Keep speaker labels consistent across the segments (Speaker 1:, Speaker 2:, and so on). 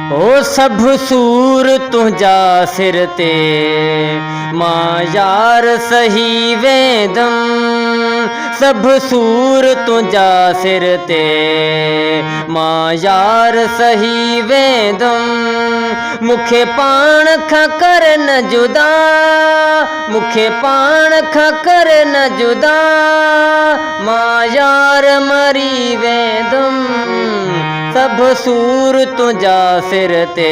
Speaker 1: ओ सब सूर तुझा सिर ते मां यार सही वेदम, सब सूर तुझा सिर ते मां यार सही वेदम। मुखे पाण खां कर न जुदा, मुखे पाण खां कर न जुदा, मां यार मरी वेदम। सब सूर तुझा सिर ते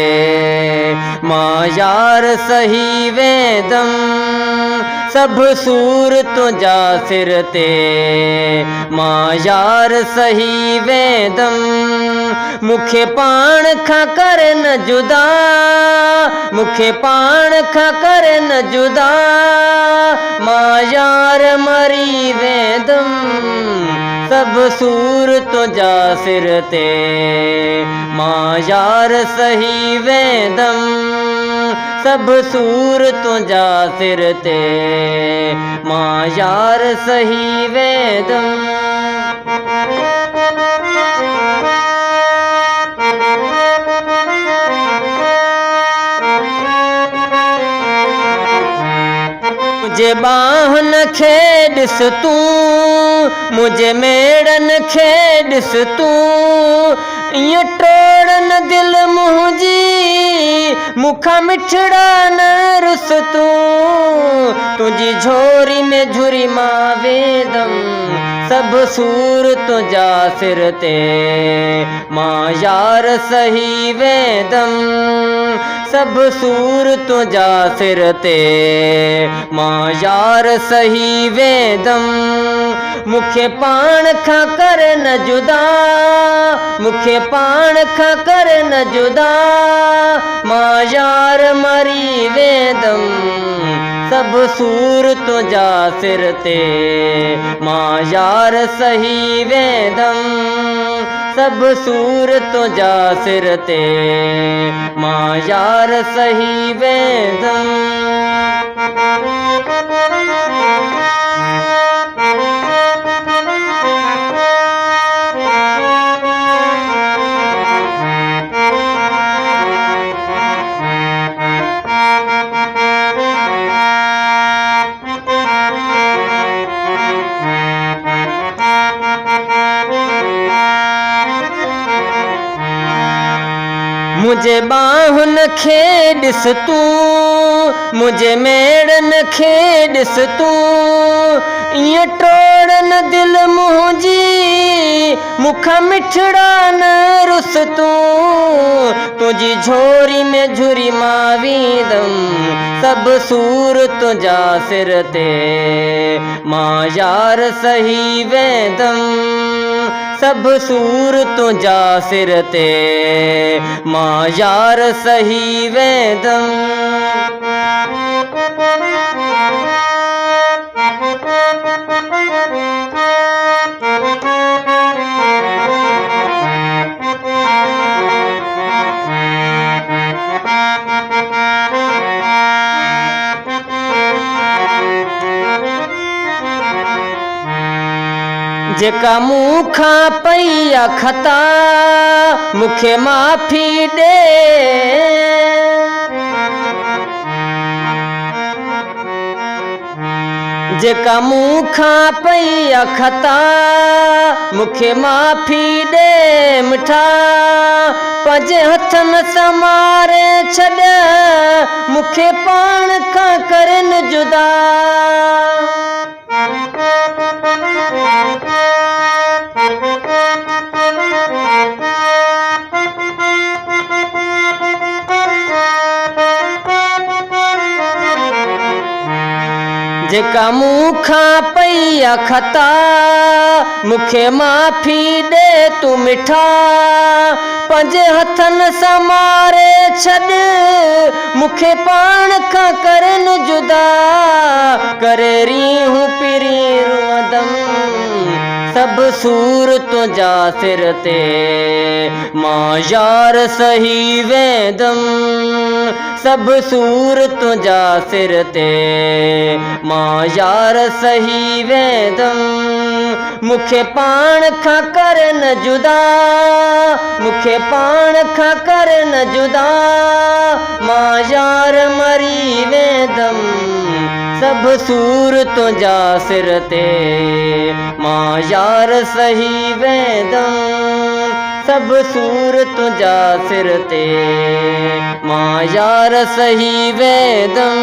Speaker 1: मां यार सही वेदम, सब सूर तुझा सिर ते मां यार सही वेदम। मुखे पाण खां कर न जुदा, मुखे पाण खां कर न जुदा, मां यार मरी वेदम। सब सूर तुझा सिर ते मां यार सही वेदम, सब सूर तुझा सिर ते मां यार सही वेदम। मुझे बाहन खे ॾिस तूं, मुझे मेड़न खे ॾिस तूं, ईअं टोड़न दिल मुंहिंजी मूंखां मिठड़ा न रुस तूं, तुझी झोरी में झुरी मां वेदम। सब सूर तुझा सिर ते मां यार सही वेदम, सब सूर तुझा सिर ते मां यार सही वेदम। मुखे पाण खां कर न जुदा, मुखे पाण खां कर न जुदा, मां यार मरी वेदम। सब सूर तुझा सिर ते मां यार सही वेदम, सब सूर तुझा सिर ते मां यार सही वेदम। मुझे बाहुन खे ॾिस तूं, मुझे मेड़न खे ॾिस तूं, ईअं टोड़न दिल मुंहिंजी मूंखां मिठड़ा न रुस तूं, तुझी झोरी में झुरी मां वेदम। सब सूर तुझा सिर ते मां यार सही वेदम, सब सूर तुझा सिर ते मां यार सही वेदम। जेका मूंखां पई आ खता मुखे माफ़ी ॾे, जेका मूंखां पई आ खता मुखे माफ़ी ॾे मिठा, पंहिंजे हथनि सां मारे छॾ मुखे पाण खां कर न जुदा। जेका मूंखां पई आ खता मुखे माफ़ी ॾे तूं मिठा, पंहिंजे हथनि सां मारे छॾ मुखे पाण खां कर न जुदा, करे रीहूं पिरी रुअंदम। सब सूर तुझा सिर ते मां यार सही वेदम सब सूर तुझा सिर ते मां यार सही वेदम मुखे पाण खां कर न जुदा मुखे पाण खां कर न जुदा मां यार मरी वेदम सब सूर तुझा सिर ते मां यार सही वेदम सब सूर तुझा सिर ते मां यार सही वेदम।